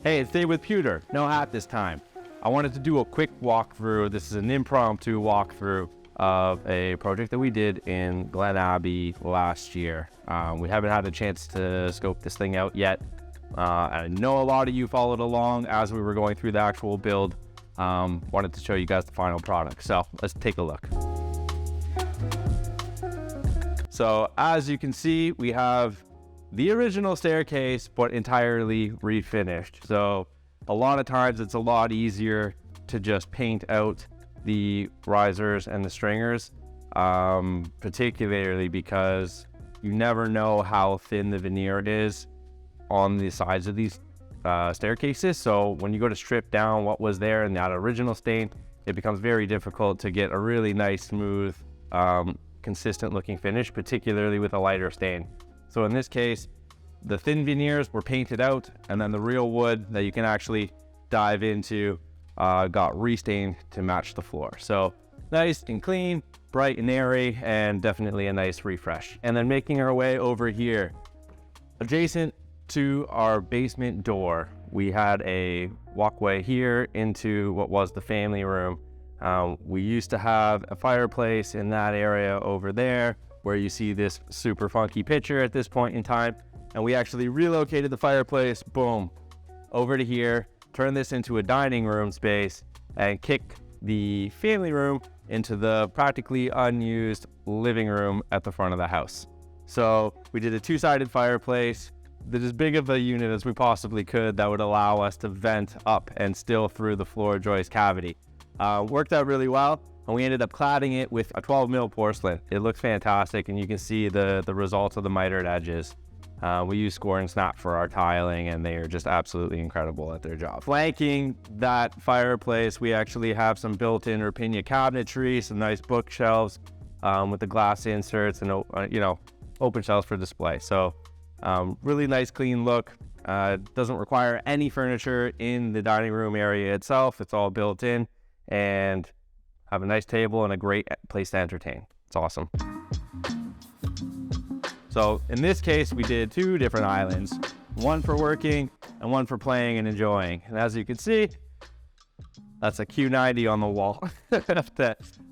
Hey, it's Dave with Pewter. No hat this time. I wanted to do a quick walkthrough. This is an impromptu walkthrough of a project that we did in Glen Abbey last year. We haven't had a chance to scope this thing out yet. I know a lot of you followed along as we were going through the actual build. Wanted to show you guys the final product. So let's take a look. So as you can see, we have the original staircase, but entirely refinished. So a lot of times it's a lot easier to just paint out the risers and the stringers, particularly because you never know how thin the veneer is on the sides of these staircases. So when you go to strip down what was there in that original stain, it becomes very difficult to get a really nice, smooth, consistent looking finish, particularly with a lighter stain. So in this case, the thin veneers were painted out, and then the real wood that you can actually dive into got restained to match the floor. So nice and clean, bright and airy, and definitely a nice refresh. And then making our way over here, adjacent to our basement door, we had a walkway here into what was the family room. We used to have a fireplace in that area over there, where you see this super funky picture at this point in time. And we actually relocated the fireplace, boom, over to here, turned this into a dining room space, and kicked the family room into the practically unused living room at the front of the house. So we did a two-sided fireplace, did as big of a unit as we possibly could that would allow us to vent up and still through the floor joist cavity. Worked out really well. And we ended up cladding it with a 12 mil porcelain. It looks fantastic, and you can see the results of the mitered edges. We use Score and Snap for our tiling, and they are just absolutely incredible at their job. Flanking that fireplace, we actually have some built-in Rapinia cabinetry, some nice bookshelves with the glass inserts and open shelves for display. So really nice, clean look. Doesn't require any furniture in the dining room area itself. It's all built in, and have a nice table and a great place to entertain. It's awesome. So in this case, we did two different islands, one for working and one for playing and enjoying. And as you can see, that's a Q90 on the wall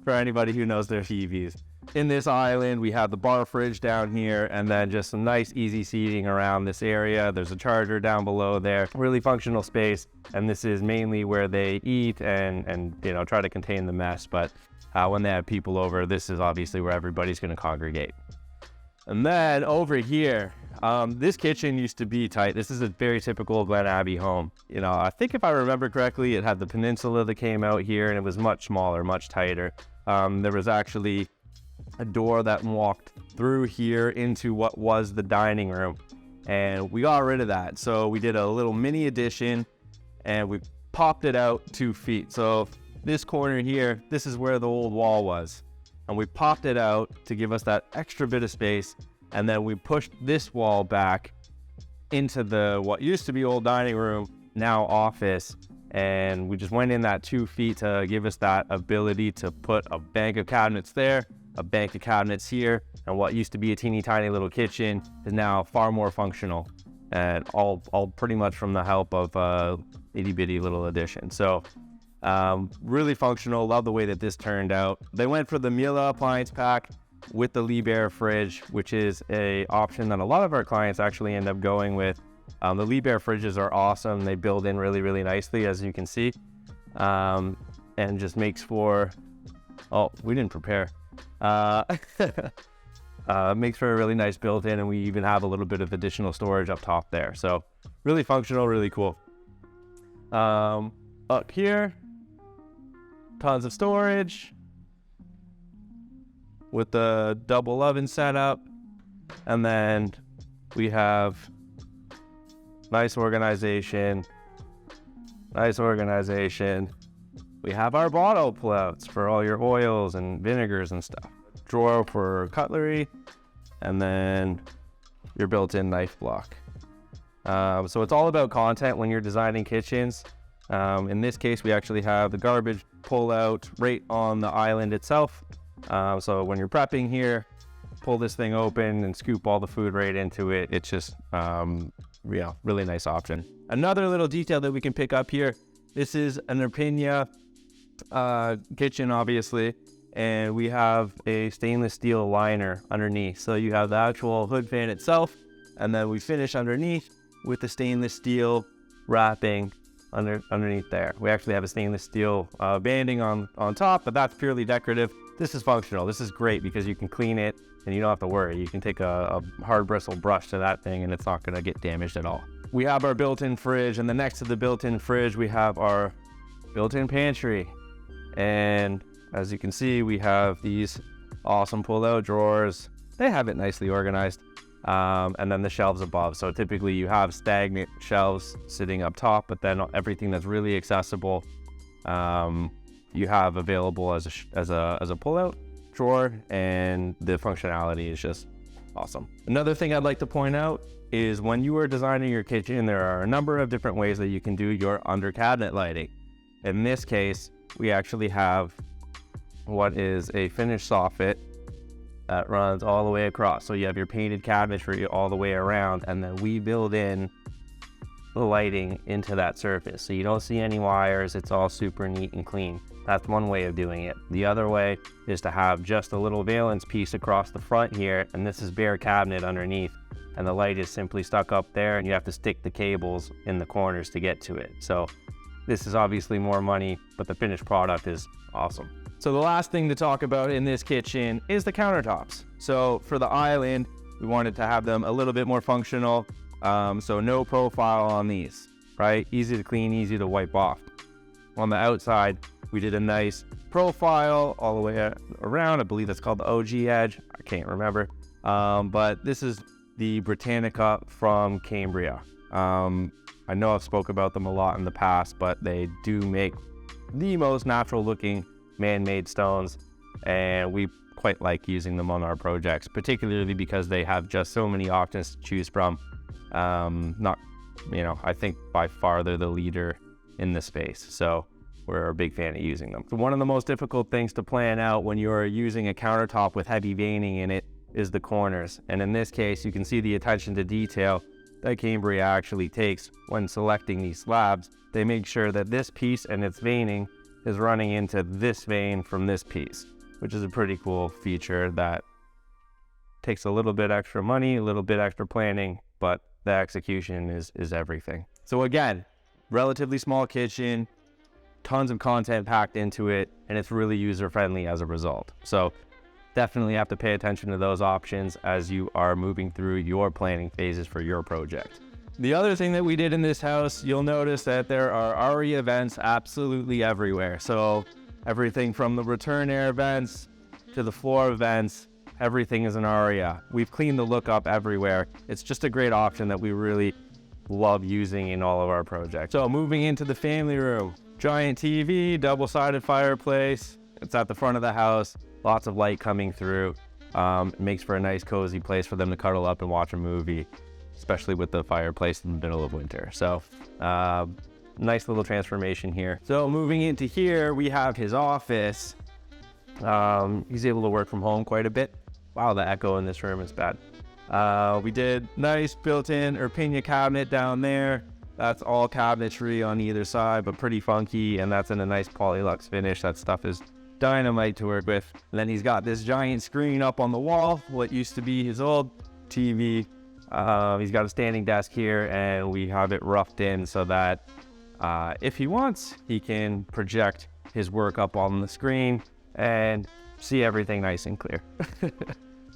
for anybody who knows their TVs. In this island, we have the bar fridge down here, and then just some nice easy seating around this area. There's a charger down below there, really functional space. And this is mainly where they eat and try to contain the mess. But when they have people over, this is obviously where everybody's going to congregate. And then over here, this kitchen used to be tight. This is a very typical Glen Abbey home. I think if I remember correctly, it had the peninsula that came out here, and it was much smaller, much tighter. There was actually a door that walked through here into what was the dining room, and we got rid of that. So we did a little mini addition, and we popped it out 2 feet. So this corner here, this is where the old wall was, and we popped it out to give us that extra bit of space. And then we pushed this wall back into the what used to be old dining room, now office, and we just went in that 2 feet to give us that ability to put a bank of cabinets there, a bank of cabinets here, and what used to be a teeny tiny little kitchen is now far more functional, and all pretty much from the help of itty bitty little addition. So really functional. Love the way that this turned out. They went for the Miele appliance pack with the Liebherr fridge, which is a option that a lot of our clients actually end up going with. The Liebherr fridges are awesome. They build in really, really nicely, as you can see, and just makes for, we didn't prepare. Makes for a really nice built-in, and we even have a little bit of additional storage up top there. So really functional, really cool. Up here, tons of storage with the double oven setup, and then we have nice organization. We have our bottle plouts for all your oils and vinegars and stuff. Drawer for cutlery, and then your built-in knife block. So it's all about content when you're designing kitchens. In this case, we actually have the garbage pull out right on the island itself. So when you're prepping here, pull this thing open and scoop all the food right into it. It's just really nice option. Another little detail that we can pick up here, this is an Erpinia kitchen, obviously, and we have a stainless steel liner underneath. So you have the actual hood fan itself, and then we finish underneath with the stainless steel wrapping underneath there. We actually have a stainless steel banding on top, but that's purely decorative. This is functional. This is great because you can clean it and you don't have to worry. You can take a hard bristle brush to that thing and it's not going to get damaged at all. We have our built-in fridge, and then next to the built-in fridge we have our built-in pantry. And as you can see, we have these awesome pull-out drawers. They have it nicely organized. And then the shelves above. So typically you have stagnant shelves sitting up top, but then everything that's really accessible, you have available as a pull-out drawer, and the functionality is just awesome. Another thing I'd like to point out is when you are designing your kitchen, there are a number of different ways that you can do your under cabinet lighting. In this case, we actually have what is a finished soffit that runs all the way across. So you have your painted cabinetry all the way around, and then we build in the lighting into that surface. So you don't see any wires, it's all super neat and clean. That's one way of doing it. The other way is to have just a little valance piece across the front here, and this is bare cabinet underneath, and the light is simply stuck up there, and you have to stick the cables in the corners to get to it. So this is obviously more money, but the finished product is awesome. So the last thing to talk about in this kitchen is the countertops. So for the island, we wanted to have them a little bit more functional. So no profile on these, right? Easy to clean, easy to wipe off. On the outside, we did a nice profile all the way around. I believe that's called the OG edge. I can't remember. But this is the Britannica from Cambria. I know I've spoke about them a lot in the past, but they do make the most natural looking man-made stones, and we quite like using them on our projects, particularly because they have just so many options to choose from. I think by far they're the leader in the space, so we're a big fan of using them. So one of the most difficult things to plan out when you're using a countertop with heavy veining in it is the corners, and in this case you can see the attention to detail that Cambria actually takes when selecting these slabs. They make sure that this piece and its veining is running into this vein from this piece, which is a pretty cool feature that takes a little bit extra money, a little bit extra planning, but the execution is everything. So again, relatively small kitchen, tons of content packed into it, and it's really user-friendly as a result. So definitely have to pay attention to those options as you are moving through your planning phases for your project. The other thing that we did in this house, you'll notice that there are ARIA vents absolutely everywhere. So everything from the return air vents to the floor vents, everything is an ARIA. We've cleaned the look up everywhere. It's just a great option that we really love using in all of our projects. So moving into the family room, giant TV, double-sided fireplace. It's at the front of the house, lots of light coming through. It makes for a nice cozy place for them to cuddle up and watch a movie, especially with the fireplace in the middle of winter. So nice little transformation here. So moving into here, we have his office. He's able to work from home quite a bit. Wow, the echo in this room is bad. We did nice built-in Erpinia cabinet down there. That's all cabinetry on either side, but pretty funky, and that's in a nice Polylux finish. That stuff is dynamite to work with. And then he's got this giant screen up on the wall, what used to be his old TV. He's got a standing desk here, and we have it roughed in so that if he wants, he can project his work up on the screen and see everything nice and clear.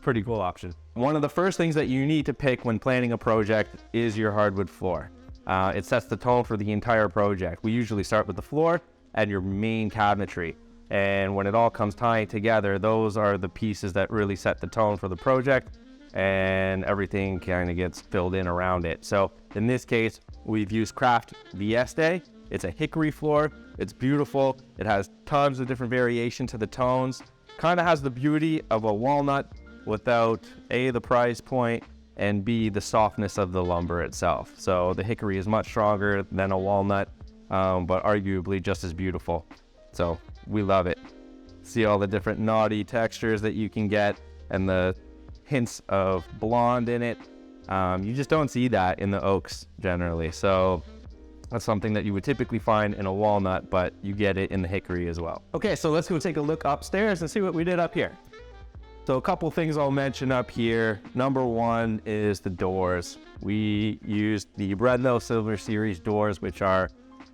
Pretty cool option. One of the first things that you need to pick when planning a project is your hardwood floor. It sets the tone for the entire project. We usually start with the floor and your main cabinetry. And when it all comes tying together, those are the pieces that really set the tone for the project, and everything kind of gets filled in around it. So in this case, we've used Craft Vieste. It's a hickory floor. It's beautiful. It has tons of different variation to the tones. Kind of has the beauty of a walnut without A, the price point, and B, the softness of the lumber itself. So the hickory is much stronger than a walnut, but arguably just as beautiful. So we love it. See all the different naughty textures that you can get and the hints of blonde in it. You just don't see that in the oaks generally. So that's something that you would typically find in a walnut, but you get it in the hickory as well. Okay, so let's go take a look upstairs and see what we did up here. So a couple things I'll mention up here. Number one is the doors. We used the Renovation Silver Series doors, which are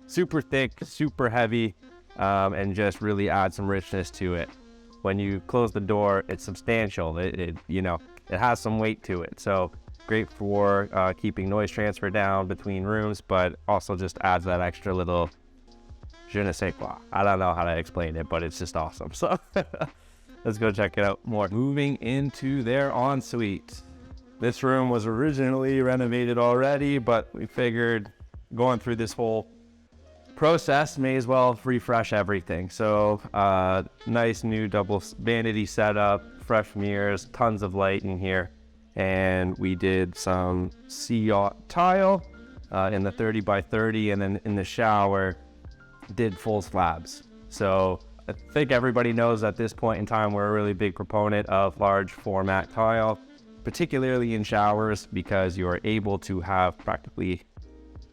super thick, super heavy, and just really add some richness to it. When you close the door, it's substantial. It has some weight to it. So great for keeping noise transfer down between rooms, but also just adds that extra little je ne sais quoi. I don't know how to explain it, but it's just awesome. So let's go check it out more. Moving into their ensuite. This room was originally renovated already, but we figured going through this whole process, may as well refresh everything. So nice new double vanity setup, fresh mirrors, tons of light in here. And we did some sea tile in the 30 by 30, and then in the shower did full slabs. So I think everybody knows at this point in time we're a really big proponent of large format tile, particularly in showers, because you are able to have practically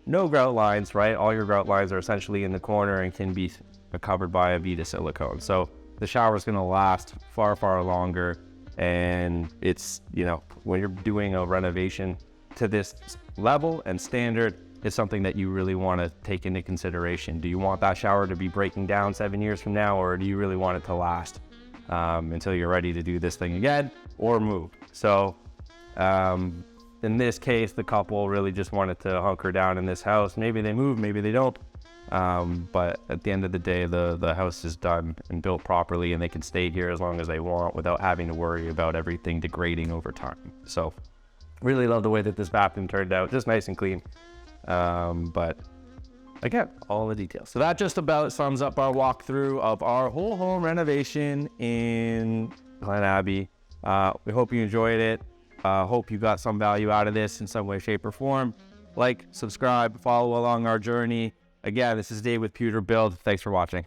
no grout lines, right? All your grout lines are essentially in the corner and can be covered by a Vita silicone. So the shower is going to last far, far longer. And it's, when you're doing a renovation to this level and standard, it's something that you really want to take into consideration. Do you want that shower to be breaking down 7 years from now, or do you really want it to last until you're ready to do this thing again or move? So in this case, the couple really just wanted to hunker down in this house. Maybe they move, maybe they don't. But at the end of the day, the house is done and built properly, and they can stay here as long as they want without having to worry about everything degrading over time. So really love the way that this bathroom turned out, just nice and clean. But again, all the details. So that just about sums up our walkthrough of our whole home renovation in Glen Abbey. We hope you enjoyed it. Hope you got some value out of this in some way, shape, or form. Like, subscribe, follow along our journey. Again, this is Dave with Pewter Build. Thanks for watching.